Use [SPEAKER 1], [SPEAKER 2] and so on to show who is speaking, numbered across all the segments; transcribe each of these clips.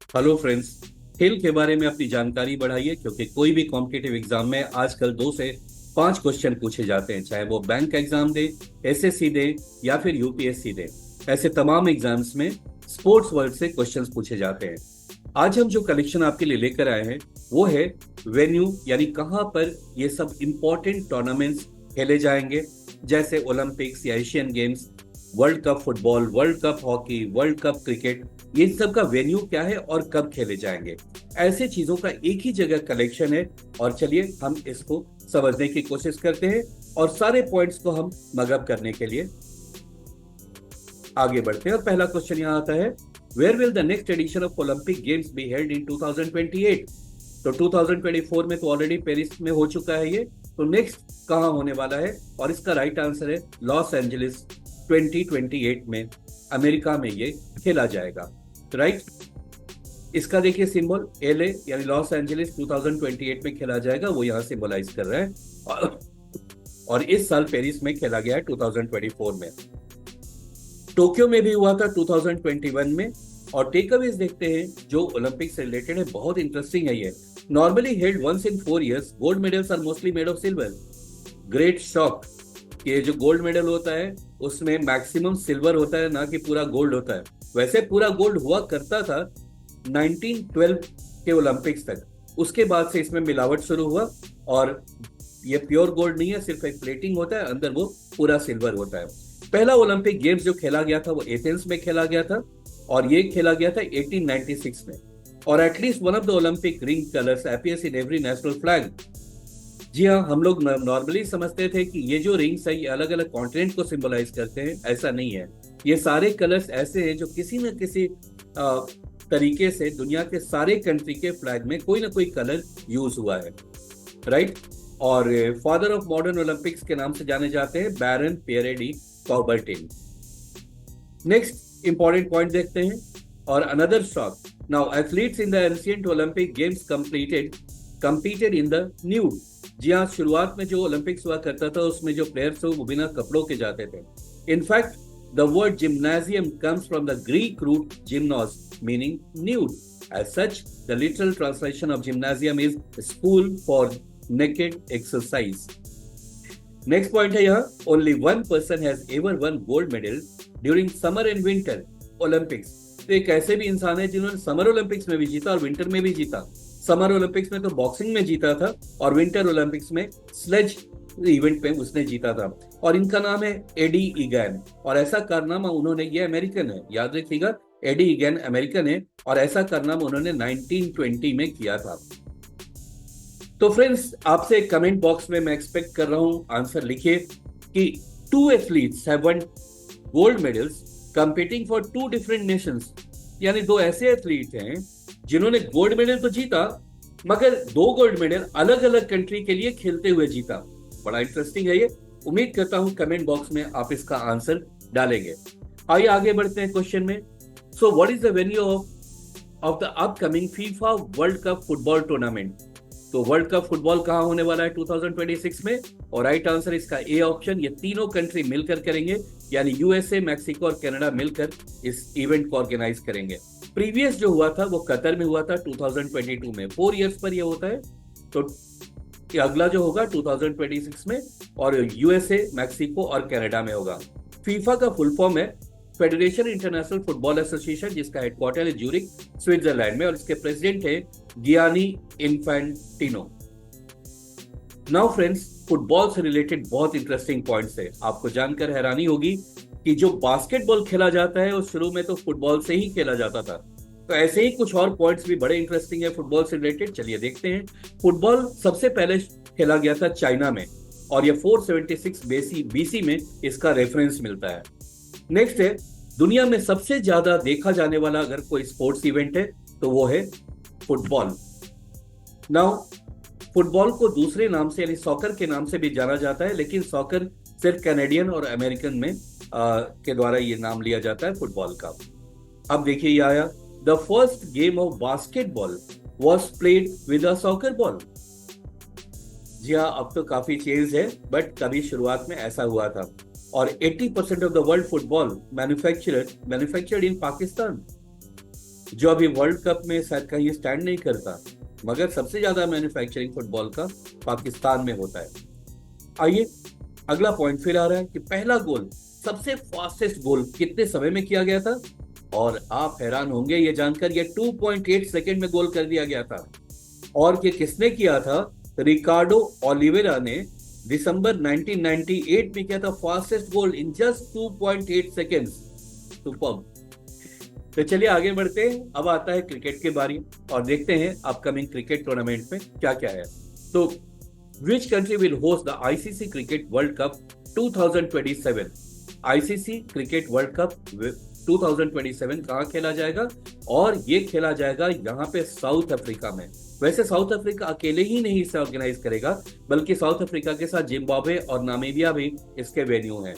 [SPEAKER 1] Hello friends. खेल के बारे में अपनी जानकारी बढ़ाइए, क्योंकि कोई भी कॉम्पिटिटिव एग्जाम में आजकल 2 से 5 क्वेश्चन पूछे जाते हैं, चाहे वो बैंक एग्जाम दे, एसएससी दे या फिर यूपीएससी दे। ऐसे तमाम एग्जाम्स में स्पोर्ट्स वर्ल्ड से क्वेश्चंस पूछे जाते हैं। आज हम जो कलेक्शन आपके लिए लेकर आए हैं वो है वेन्यू, यानी कहाँ पर ये सब इंपॉर्टेंट टूर्नामेंट्स खेले जाएंगे, जैसे ओलंपिक्स या Asian games, world cup football, world cup hockey, world cup cricket. ये सब का वेन्यू क्या है और कब खेले जाएंगे, ऐसे चीजों का एक ही जगह कलेक्शन है। और चलिए हम इसको समझने की कोशिश करते हैं और सारे पॉइंट्स को हम मगअप करने के लिए आगे बढ़ते हैं। और पहला क्वेश्चन यहाँ आता है, where will the next edition of Olympic games be held in 2028? तो 2024 में तो ऑलरेडी पेरिस में हो चुका है ये, तो नेक्स्ट कहाँ होने वाला है? और इसका राइट आंसर है लॉस एंजलिस। 2028 में अमेरिका में ये खेला जाएगा। राइट, इसका देखिए सिंबल एलए यानी लॉस एंजलिस 2028 में खेला जाएगा, वो यहाँ सिंबलाइज कर रहा है। और इस साल पेरिस में खेला गया है 2024 में। टोक्यो में भी हुआ था 2021 में। और टेकअवेज देखते हैं जो ओलंपिक से रिलेटेड है, बहुत इंटरेस्टिंग है ये। Normally held once in 4 years, gold medals are mostly made of silver. Great shock, ये जो गोल्ड मेडल होता है उसमें मैक्सिमम सिल्वर होता है, ना कि पूरा गोल्ड होता है। वैसे पूरा गोल्ड हुआ करता था 1912 के ओलंपिक्स तक, उसके बाद से इसमें मिलावट शुरू हुआ और ये प्योर गोल्ड नहीं है, सिर्फ एक प्लेटिंग होता है, अंदर वो पूरा सिल्वर होता है। पहला ओलंपिक गेम्स जो खेला गया था वो एथेंस में खेला गया था और ये खेला गया था 1896 में। और at least one of the Olympic ring colours appears in every national flag. जी हाँ, हम लोग नॉर्मली समझते थे कि ये जो रिंग्स है ये अलग अलग कॉन्टिनेंट को सिंबलाइज करते हैं, ऐसा नहीं है। ये सारे कलर्स ऐसे हैं जो किसी न किसी तरीके से दुनिया के सारे कंट्री के फ्लैग में कोई ना कोई कलर यूज हुआ है। राइट, और फादर ऑफ मॉडर्न ओलंपिक्स के नाम से जाने जाते हैं Baron Pierre de Coubertin. Next important point देखते हैं, और another shock. Now athletes in the ancient Olympic games competed in the nude। जी हाँ, शुरुआत में जो ओलंपिक्स हुआ करता था उसमें जो प्लेयर्स थे वो बिना कपड़ों के जाते थे। In fact the word gymnasium comes from the Greek root gymnos meaning nude. As such, the literal translation of gymnasium is school for naked exercise. Next point है यहाँ, only one person has ever one gold medal during summer and winter Olympics. तो एक ऐसे भी इंसान है जिन्होंने summer Olympics में भी जीता और विंटर में भी जीता। समर ओलंपिक्स में तो बॉक्सिंग में जीता था और विंटर ओलंपिक्स में स्लेज इवेंट में उसने जीता था। और इनका नाम है एडी ईगैन, और ऐसा कारनामा उन्होंने, ये अमेरिकन है, याद रखिएगा, एडी ईगैन अमेरिकन है और ऐसा कारनामा उन्होंने 1920 में किया था। तो फ्रेंड्स, आपसे कमेंट बॉक्स में मैं एक्सपेक्ट कर रहा हूं आंसर लिखिए कि 2 athletes have one gold medals competing for 2 different Nations. यानी 2 ऐसे एथलीट हैं जिन्होंने गोल्ड मेडल तो जीता, मगर 2 गोल्ड मेडल अलग अलग कंट्री के लिए खेलते हुए जीता। बड़ा इंटरेस्टिंग है ये। उम्मीद करता हूं कमेंट बॉक्स में आप इसका आंसर डालेंगे। आइए आगे बढ़ते हैं क्वेश्चन में। So what is the venue of the upcoming FIFA world cup football tournament? तो वर्ल्ड कप फुटबॉल कहां होने वाला है 2026 में? और राइट आंसर इसका ए ऑप्शन, ये तीनों कंट्री मिलकर करेंगे, यानी यूएसए, मैक्सिको और कनाडा मिलकर इस इवेंट को ऑर्गेनाइज करेंगे। प्रीवियस जो हुआ था वो कतर में हुआ था 2022 में। 4 years पर ये होता है, तो अगला जो होगा 2026 में, और यूएसए, मैक्सिको और कनाडा में होगा। फीफा का फुल फॉर्म है फेडरेशन इंटरनेशनल फुटबॉल एसोसिएशन, जिसका हेडक्वार्टर है ज्यूरिक स्विट्जरलैंड में, और इसके प्रेसिडेंट है Gianni Infantino. Now friends, football से रिलेटेड बहुत इंटरेस्टिंग पॉइंट्स है। आपको जानकर हैरानी होगी कि जो बास्केटबॉल खेला जाता है वो शुरू में तो फुटबॉल से ही खेला जाता था। तो ऐसे ही कुछ और पॉइंट्स भी बड़े इंटरेस्टिंग है फुटबॉल से रिलेटेड। चलिए देखते हैं। फुटबॉल सबसे पहले खेला गया था चाइना में, और ये 476 बीसी में इसका रेफरेंस मिलता है। नेक्स्ट है, दुनिया में सबसे ज्यादा देखा जाने वाला अगर कोई स्पोर्ट्स इवेंट है तो वो है फुटबॉल। नाउ फुटबॉल को दूसरे नाम से यानी सॉकर के नाम से भी जाना जाता है, लेकिन सॉकर सिर्फ कैनेडियन और अमेरिकन में के द्वारा ये नाम लिया जाता है फुटबॉल का। अब देखिए ये आया, the first game of basketball was played with a soccer ball. जी हाँ, अब तो काफी चेंज है, बट कभी शुरुआत में ऐसा हुआ था। और 80% of the world football manufactured in Pakistan. जो अभी वर्ल्ड कप में शायद कहीं स्टैंड नहीं करता, मगर सबसे ज्यादा मैन्युफैक्चरिंग फुटबॉल का पाकिस्तान में होता है। आइए अगला पॉइंट फिर आ रहा है कि पहला गोल, सबसे फास्टेस्ट गोल कितने समय में किया गया था? और आप हैरान होंगे ये जानकर, ये 2.8 सेकंड में गोल कर दिया गया था। और ये किसने किया था? रिकार्डो ओलिवेरा ने दिसंबर 1998 में किया था fastest goal in just 2.8 seconds. Superb. तो चलिए आगे बढ़ते हैं। अब आता है क्रिकेट के बारी और देखते हैं अपकमिंग क्रिकेट टूर्नामेंट में क्या क्या है। तो which country will host the ICC cricket world cup 2027? ICC cricket world cup 2027 कहाँ खेला जाएगा? और ये खेला जाएगा यहाँ पे साउथ अफ्रीका में। वैसे साउथ अफ्रीका अकेले ही नहीं इसे ऑर्गेनाइज करेगा, बल्कि साउथ अफ्रीका के साथ जिम्बाब्वे और नामीबिया भी इसके वेन्यू हैं।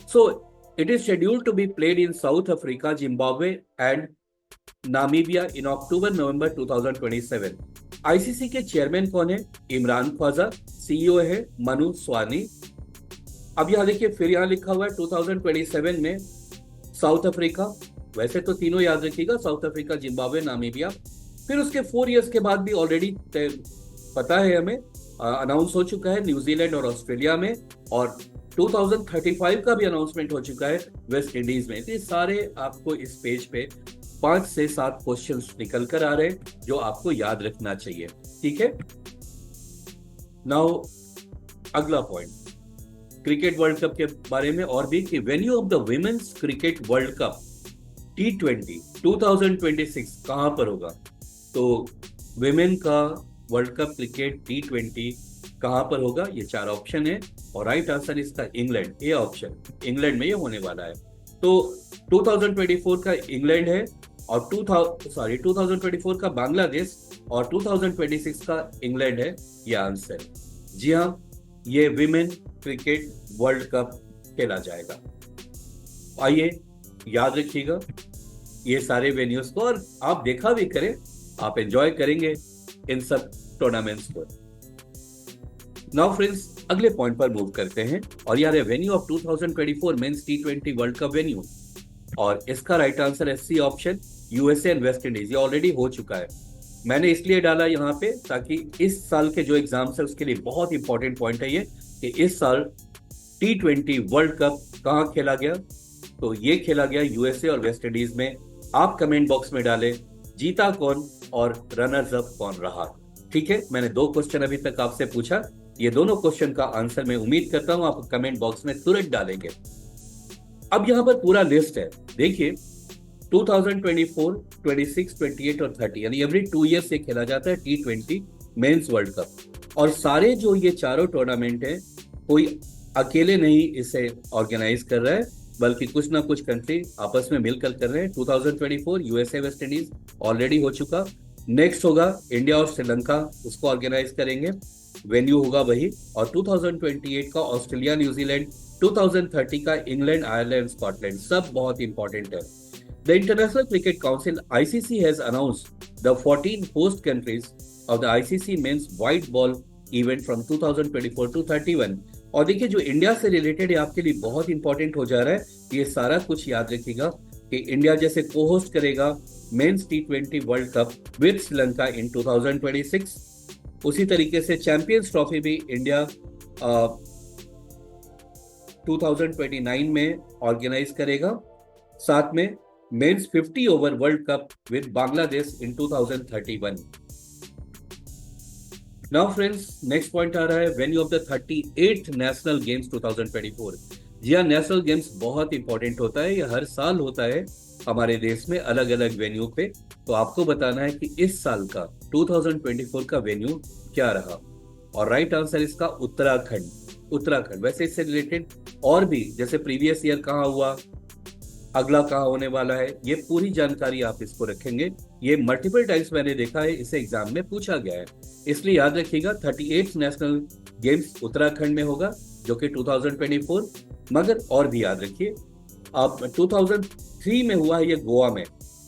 [SPEAKER 1] So it is scheduled to be played in South Africa, Zimbabwe and Namibia in October November 2027। ICC के चेयरमैन कौन है? इमरान ख्वाजा। सीईओ है मनु स्वानी। अब यहाँ देखिए, फिर यहाँ लिखा हुआ है 2027 में साउथ अफ्रीका। वैसे तो तीनों याद रखिएगा, साउथ अफ्रीका, जिम्बाब्वे, नामीबिया। फिर उसके 4 इयर्स के बाद भी ऑलरेडी पता है हमें, अनाउंस हो चुका है न्यूजीलैंड और ऑस्ट्रेलिया में, और 2035 का भी अनाउंसमेंट हो चुका है वेस्ट इंडीज में। तो ये सारे आपको इस पेज पे 5 से 7 क्वेश्चंस निकल कर आ रहे हैं जो आपको याद रखना चाहिए। ठीक है। नाउ अगला पॉइंट क्रिकेट वर्ल्ड कप के बारे में और भी, कि venue of the women's cricket world cup T20 2026 कहां पर होगा? तो विमेन का वर्ल्ड कप क्रिकेट T20 कहां पर होगा? ये 4 ऑप्शन है और राइट आंसर इसका इंग्लैंड, ये ऑप्शन, इंग्लैंड में ये होने वाला है। तो 2024 का इंग्लैंड है और 2024 का बांग्लादेश और 2026 का इंग्लैंड है, ये आंसर। जी हाँ, ये विमेन क्रिकेट वर्ल्ड कप खेला जाएगा। आइए याद रखिएगा ये सारे वेन्यूज को, और आप देखा भी करें, आप एंजॉय करेंगे इन सब टूर्नामेंट्स को। नाउ फ्रेंड्स, अगले पॉइंट पर मूव करते हैं और यार है venue of 2024 men's T20 world cup venue, और इसका राइट आंसर है c option, USA and West Indies. ये ऑलरेडी हो चुका है, मैंने इसलिए डाला यहाँ पे ताकि इस साल के जो एग्जाम्स है उसके लिए बहुत इंपॉर्टेंट पॉइंट है ये, कि इस साल T20 वर्ल्ड कप कहाँ खेला गया? तो ये खेला गया यूएसए और वेस्ट इंडीज में। आप कमेंट बॉक्स में डालें जीता कौन और रनर्स अप कौन रहा। ठीक है, मैंने 2 क्वेश्चन अभी तक आपसे पूछा, ये दोनों क्वेश्चन का आंसर मैं उम्मीद करता हूं आप कमेंट बॉक्स में तुरंत डालेंगे। अब यहाँ पर पूरा लिस्ट है, देखिए 2024, 26, 28 और 30, यानी एवरी 2 ईयर से खेला जाता है T20 मेंस वर्ल्ड कप। और सारे जो ये चारों टूर्नामेंट है, कोई अकेले नहीं इसे ऑर्गेनाइज कर रहा है, बल्कि कुछ ना कुछ कंट्री आपस में मिलकर कर रहे हैं। 2024 यूएसए वेस्ट इंडीज ऑलरेडी हो चुका, नेक्स्ट होगा इंडिया और श्रीलंका, उसको ऑर्गेनाइज करेंगे, वेन्यू होगा वही। और 2028 का ऑस्ट्रेलिया न्यूजीलैंड, 2030 का इंग्लैंड आयरलैंड स्कॉटलैंड, सब बहुत इंपॉर्टेंट है। The International Cricket Council (ICC) has announced the 14 host countries of the ICC Men's White Ball event from 2024 to 31। और देखिए जो इंडिया से रिलेटेड है आपके लिए बहुत इंपॉर्टेंट हो जा रहा है, ये सारा कुछ याद रखिएगा कि इंडिया जैसे को होस्ट करेगा men's T20 world cup with Sri Lanka in 2026, उसी तरीके से चैंपियंस ट्रॉफी भी इंडिया 2029 में ऑर्गेनाइज करेगा, साथ में men's 50 over world cup with Bangladesh in 2031। Now friends, next point आ रहा है venue of the 38th national games 2024। जी हाँ, नेशनल गेम्स बहुत इंपॉर्टेंट होता है, ये हर साल होता है हमारे देश में अलग अलग वेन्यू पे। तो आपको बताना है कि इस साल का 2024 का वेन्यू क्या रहा, और राइट आंसर इसका उत्तराखंड। वैसे इससे रिलेटेड और भी, जैसे प्रीवियस ईयर कहाँ हुआ, अगला कहाँ होने वाला है, ये पूरी जानकारी आप इसको रखेंगे। ये मल्टीपल टाइम्स मैंने देखा है, इसे एग्जाम में पूछा गया है, इसलिए याद रखिएगा 38 नेशनल गेम्स उत्तराखंड में होगा, जो कि 2024। मगर और भी याद रखिए, अब 2003 में हुआ है ये गोवा में,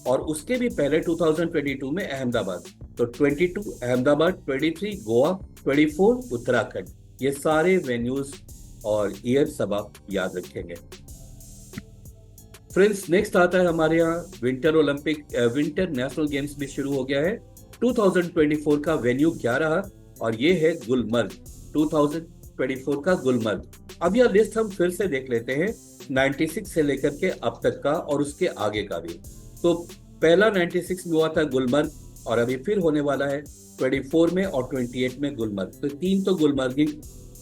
[SPEAKER 1] और उसके भी पहले 2022 में अहमदाबाद। तो 22 अहमदाबाद, 23 गोवा, 24 उत्तराखंड, ये सारे वेन्यूज और ईयर सब आप याद रखेंगे। फ्रेंड्स नेक्स्ट आता है हमारे यहाँ विंटर नेशनल गेम्स भी शुरू हो गया है। 2024 का वेन्यू क्या रहा, और ये है गुलमर्ग। 2024 का गुलमर्ग। अब यह लिस्ट हम फिर से देख लेते हैं 96 से लेकर के अब तक का और उसके आगे का भी। तो पहला 96 में हुआ था गुलमर्ग, और अभी फिर होने वाला है 24 में और 28 में गुलमर्ग। तो 3 तो गुलमर्ग ही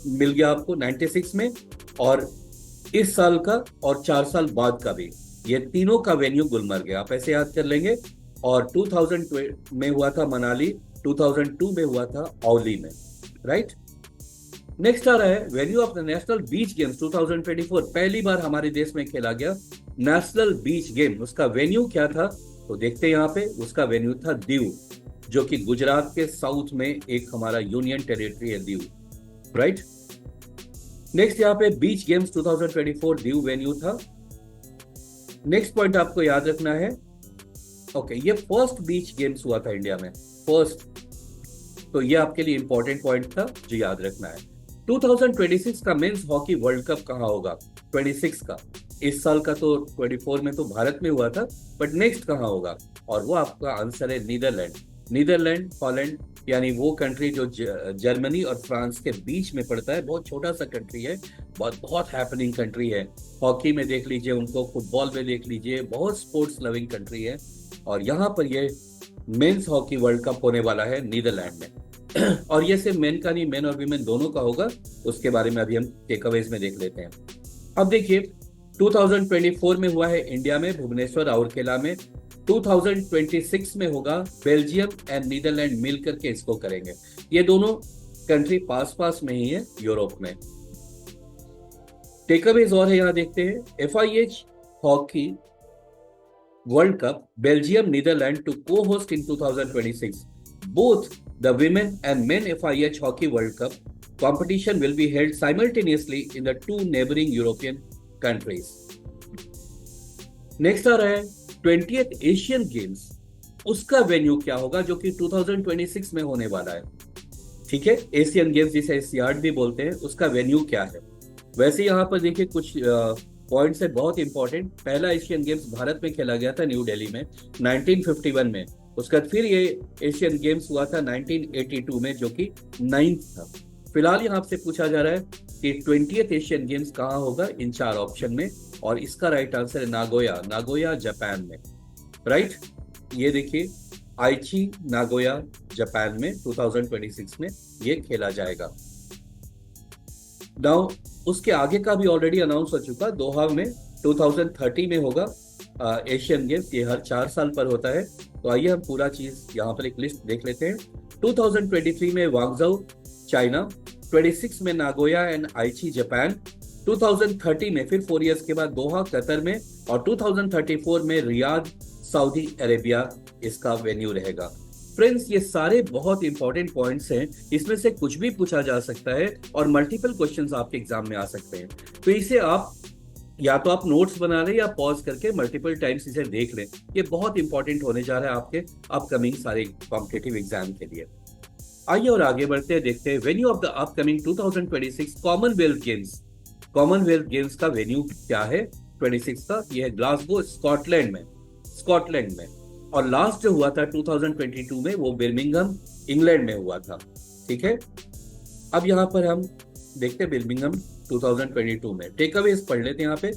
[SPEAKER 1] मिल गया आपको 96 में, और इस साल का और 4 साल बाद का भी। ये तीनों का वेन्यू गुलमर्ग है, आप ऐसे याद कर लेंगे। और 2000 में हुआ था मनाली, 2002 में हुआ था औली में, राइट। नेक्स्ट आ रहा है venue of the national beach games 2024। पहली बार हमारे देश में खेला गया नेशनल बीच गेम, उसका वेन्यू क्या था तो देखते हैं यहाँ पे। उसका वेन्यू था दीव, जो कि गुजरात के साउथ में एक हमारा यूनियन टेरिटरी है दीव, राइट। नेक्स्ट यहाँ पे बीच गेम्स 2024 दीव वेन्यू था। नेक्स्ट पॉइंट आपको याद रखना है, ओके, ये फर्स्ट बीच गेम्स हुआ था इंडिया में, फर्स्ट। तो ये आपके लिए इंपॉर्टेंट पॉइंट था जो याद रखना है। 2026 का मेंस हॉकी वर्ल्ड कप कहाँ होगा? 26 का, इस साल का तो 24 में तो भारत में हुआ था, बट नेक्स्ट कहाँ होगा? और वो आपका आंसर है नीदरलैंड। नीदरलैंड, हॉलैंड, यानी वो कंट्री जो जर्मनी और फ्रांस के बीच में पड़ता है। बहुत छोटा सा कंट्री है, बहुत हैपनिंग कंट्री है। हॉकी में देख लीजिए उनको, फुटबॉल में देख लीजिए, बहुत स्पोर्ट्स लविंग कंट्री है। और यहाँ पर ये मेंस हॉकी वर्ल्ड कप होने वाला है नीदरलैंड में। और ये सिर्फ मेन का नहीं, मेन और वीमेन दोनों का होगा। उसके बारे में अभी हम टेकअवेज में देख लेते हैं। अब देखिए 2024 में हुआ है इंडिया में, भुवनेश्वर राउरकेला में। 2026 में होगा बेल्जियम एंड नीदरलैंड मिलकर के इसको करेंगे। ये दोनों कंट्री पास पास में ही है यूरोप में। टेकअवेज और है, यहाँ देखते हैं। FIH hockey world cup, Belgium Netherlands to co-host in 2026. Both the women and men FIH hockey world cup competition will be held simultaneously in the two neighboring European countries. Next आ रहा है 20th Asian games, उसका venue क्या होगा, जो कि 2026 में होने वाला है। ठीक है, एशियन गेम्स जिसे एशियाड भी बोलते हैं, उसका वेन्यू क्या है। वैसे यहाँ पर देखिए कुछ पॉइंट्स है बहुत इंपॉर्टेंट। पहला एशियन गेम्स भारत में खेला गया था न्यू दिल्ली में 1951 में। उसके बाद फिर ये एशियन गेम्स हुआ था 1982 में, जो कि 9th था। फिलहाल यहाँ से पूछा जा रहा है कि 20th एशियन गेम्स कहाँ होगा इन 4 ऑप्शन में, और इसका राइट आंसर है नागोया, नागोया जापान में, राइट। ये देखिए आइची नागोया जापान में 2026 में ये खेला जाएगा। नाउ उसके आगे का भी ऑलरेडी अनाउंस हो चुका, दोहा में 2030 में होगा एशियन गेम्स। ये हर 4 साल पर होता है। तो आइए हम पूरा चीज यहाँ पर एक लिस्ट देख लेते हैं। 2023 में वांगझोउ चाइना, 26 में नागोया एंड आइची जापान, 2030 में फिर 4 इयर्स के बाद दोहा कतर में, और 2034 में रियाद सऊदी अरेबिया इसका वेन्यू रहेगा। फ्रेंड्स ये सारे बहुत इंपॉर्टेंट पॉइंट्स हैं, इसमें से कुछ भी पूछा जा सकता है और मल्टीपल क्वेश्चंस आपके एग्जाम में आ सकते हैं। तो इसे आप या तो आप नोट्स बना लें या पॉज करके मल्टीपल टाइम्स इसे देख लें। ये बहुत इंपॉर्टेंट होने जा रहा है आपके अपकमिंग सारे कॉम्पिटिटिव एग्जाम के लिए। आइए और आगे बढ़ते हैं, देखते हैं venue of the upcoming 2026 Commonwealth games. Commonwealth games का वेन्यू क्या है 26 का? यह है ग्लासगो स्कॉटलैंड में। और लास्ट जो हुआ था 2022 में वो बर्मिंघम इंग्लैंड में हुआ था। ठीक है, अब यहाँ पर हम देखते हैं बर्मिंघम 2022 में। टेकअवेज पढ़ लेते हैं यहाँ पे।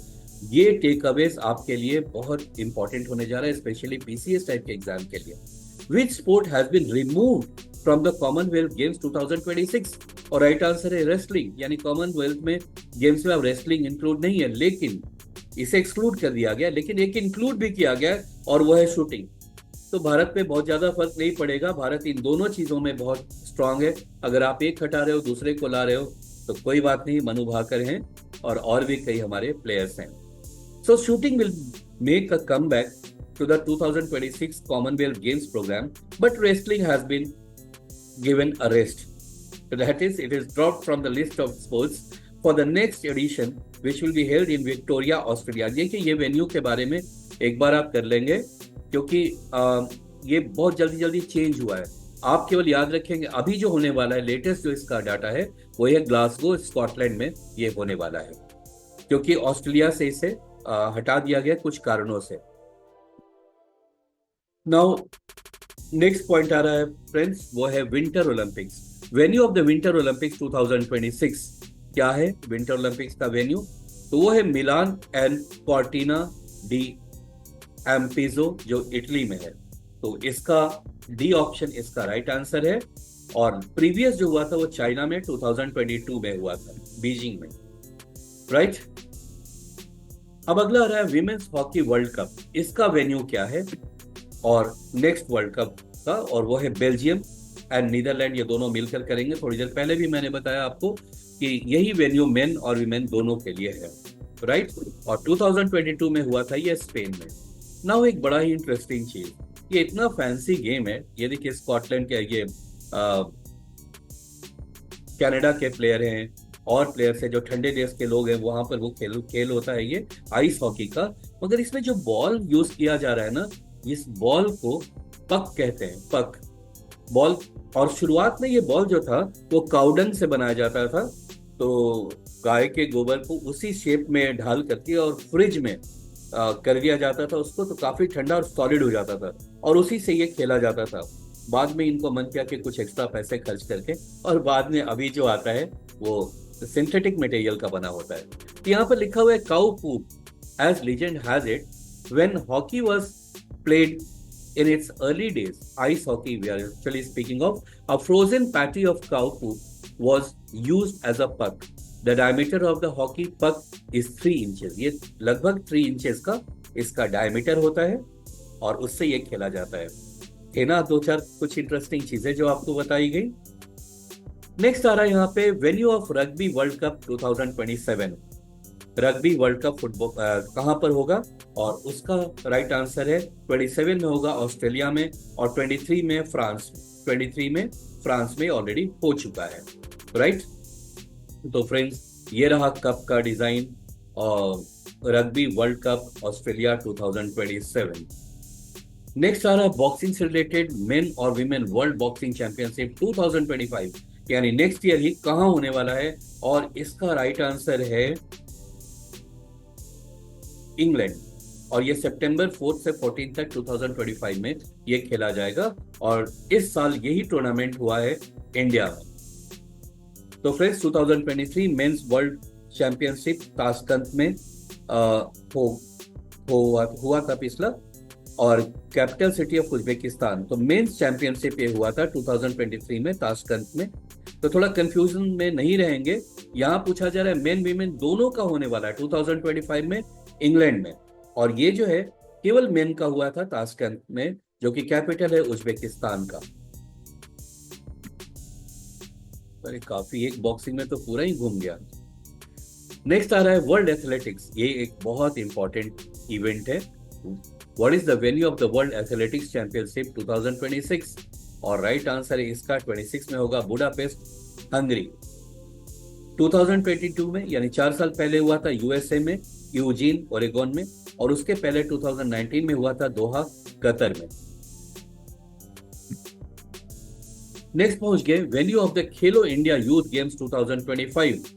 [SPEAKER 1] ये टेकअवेज आपके लिए बहुत इंपॉर्टेंट होने जा रहा है, स्पेशली PCS टाइप के एग्जाम के लिए। Which sport has been removed from the Commonwealth games 2026? और राइट आंसर है रेसलिंग, यानी कॉमनवेल्थ में गेम्स में अब रेसलिंग इंक्लूड नहीं है, लेकिन इसे एक्सक्लूड कर दिया गया, लेकिन एक इंक्लूड भी किया गया और वो है शूटिंग। तो भारत पे बहुत ज्यादा फर्क नहीं पड़ेगा, भारत इन दोनों चीजों में बहुत स्ट्रांग है। अगर आप एक हटा रहे हो दूसरे को ला रहे हो तो कोई बात नहीं, मनु भाकर हैं और भी कई हमारे प्लेयर्स हैं। So shooting will make a comeback to the 2026 Commonwealth Games program, but wrestling has been given a rest. That is, it is dropped from the list of sports for the next edition, which will be held in Victoria, Australia. देखिए ये venue के बारे में एक बार आप कर लेंगे, क्योंकि ये बहुत जल्दी चेंज हुआ है। आप केवल याद रखेंगे अभी जो होने वाला है, लेटेस्ट जो इसका डाटा है वो है ग्लासगो स्कॉटलैंड में ये होने वाला है, क्योंकि ऑस्ट्रेलिया से इसे हटा दिया गया कुछ कारणों से। नाउ नेक्स्ट पॉइंट आ रहा है फ्रेंड्स, वो है winter Olympics. Venue of the winter Olympics 2026 क्या है? विंटर ओलंपिक्स का वेन्यू तो वो है मिलान एंड कॉर्टिना डी एम्पिजो, जो इटली में है। तो इसका डी ऑप्शन इसका राइट आंसर है। और प्रीवियस जो हुआ था वो चाइना में 2022 में हुआ था, बीजिंग में, राइट। अब अगला आ रहा है विमेन्स हॉकी वर्ल्ड कप। इसका वेन्यू क्या है और नेक्स्ट वर्ल्ड कप का, और वो है बेल्जियम एंड नीदरलैंड, ये दोनों मिलकर करेंगे। थोड़ी देर पहले भी मैंने बताया आपको कि यही वेन्यू मेन और वीमेन दोनों के लिए है, राइट। और 2022 में हुआ था ये स्पेन में। नाउ एक बड़ा ही इंटरेस्टिंग चीज, ये इतना फैंसी गेम है। ये देखिए स्कॉटलैंड के, ये कनाडा के प्लेयर हैं और प्लेयर्स हैं जो ठंडे देश के लोग हैं, वहां पर वो खेल होता है ये आइस हॉकी का। मगर इसमें जो बॉल यूज किया जा रहा है ना, इस बॉल को पक कहते हैं, पक बॉल। और शुरुआत में ये बॉल जो था वो काउडंग से बनाया जाता था, तो गाय के गोबर को उसी शेप में ढाल करके और फ्रिज में कर दिया जाता था उसको, तो काफी ठंडा और सॉलिड हो जाता था और उसी से ये खेला जाता था। बाद में इनको मन किया कि कुछ एक्स्ट्रा पैसे खर्च करके, और बाद में अभी जो आता है वो सिंथेटिक मटेरियल का बना होता है। तो यहाँ पर लिखा हुआ है cow poop, as legend has it when hockey was played in its early days, ice hockey we are actually speaking of, a frozen patty of cow poop was used as a puck. The diameter of the hockey puck is 3 inches. ये लगभग 3 inches का इसका diameter होता है और उससे ये खेला जाता है। है ना दो चार कुछ इंटरेस्टिंग चीजें जो आपको बताई गई। नेक्स्ट आ रहा है यहाँ पे venue of rugby world cup 2027। Rugby world cup football कहां पर होगा? और उसका राइट आंसर है 27 में होगा ऑस्ट्रेलिया में, और 23 में फ्रांस में। 23 में फ्रांस में ऑलरेडी हो चुका है, राइट। तो फ्रेंड्स ये रहा कप का डिजाइन और rugby world cup Australia 2027। Next आ रहा है बॉक्सिंग से रिलेटेड मेन और विमेन वर्ल्ड बॉक्सिंग चैंपियनशिप 2025, यानी नेक्स्ट ईयर ही कहां होने वाला है? और इसका राइट आंसर है इंग्लैंड, और ये सितंबर 4 से 14 तक 2025 में ये खेला जाएगा। और इस साल यही टूर्नामेंट हुआ है इंडिया में। तो friends 2023 mains world championship Tashkent में हुआ था पिछला, और कैपिटल सिटी ऑफ उज्बेकिस्तान। तो मेंस चैंपियनशिप ये हुआ था 2023 में ताशकंद में। तो थोड़ा कंफ्यूजन में नहीं रहेंगे, यहाँ पूछा जा रहा है मेन वीमेन दोनों का होने वाला है 2025 में इंग्लैंड में, और ये जो है केवल मेन का हुआ था ताशकंद में, जो कि कैपिटल है उज्बेकिस्तान का। अरे काफी, एक बॉक्सिंग में तो पूरा ही घूम गया। नेक्स्ट आ रहा है वर्ल्ड एथलेटिक्स। ये एक बहुत इंपॉर्टेंट इवेंट है। What is the venue of the world athletics championship 2026? और राइट आंसर है इसका 26 में होगा बुडापेस्ट, हंगरी। 2022 में यानी 4 साल पहले हुआ था यूएसए में, यूजीन ओरेगोन में, और उसके पहले 2019 में हुआ था दोहा, कतर में। नेक्स्ट पहुंच गए venue of the Khelo India youth games 2025।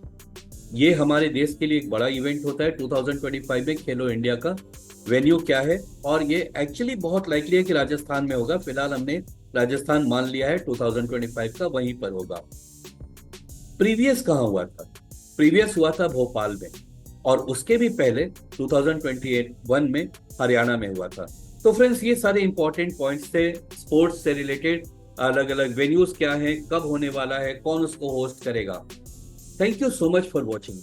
[SPEAKER 1] ये हमारे देश के लिए एक बड़ा इवेंट होता है 2025 में। खेलो इंडिया का वेन्यू क्या है? और ये एक्चुअली बहुत लाइकली है कि राजस्थान में होगा। फिलहाल हमने राजस्थान मान लिया है, 2025 का वहीं पर होगा। प्रीवियस कहाँ हुआ था? प्रीवियस हुआ था भोपाल में, और उसके भी पहले 2021 में हरियाणा में हुआ था। तो फ्रेंड्स ये सारे इंपॉर्टेंट पॉइंट्स थे स्पोर्ट्स से रिलेटेड। अलग अलग वेन्यूज क्या है, कब होने वाला है, कौन उसको होस्ट करेगा। Thank you so much for watching.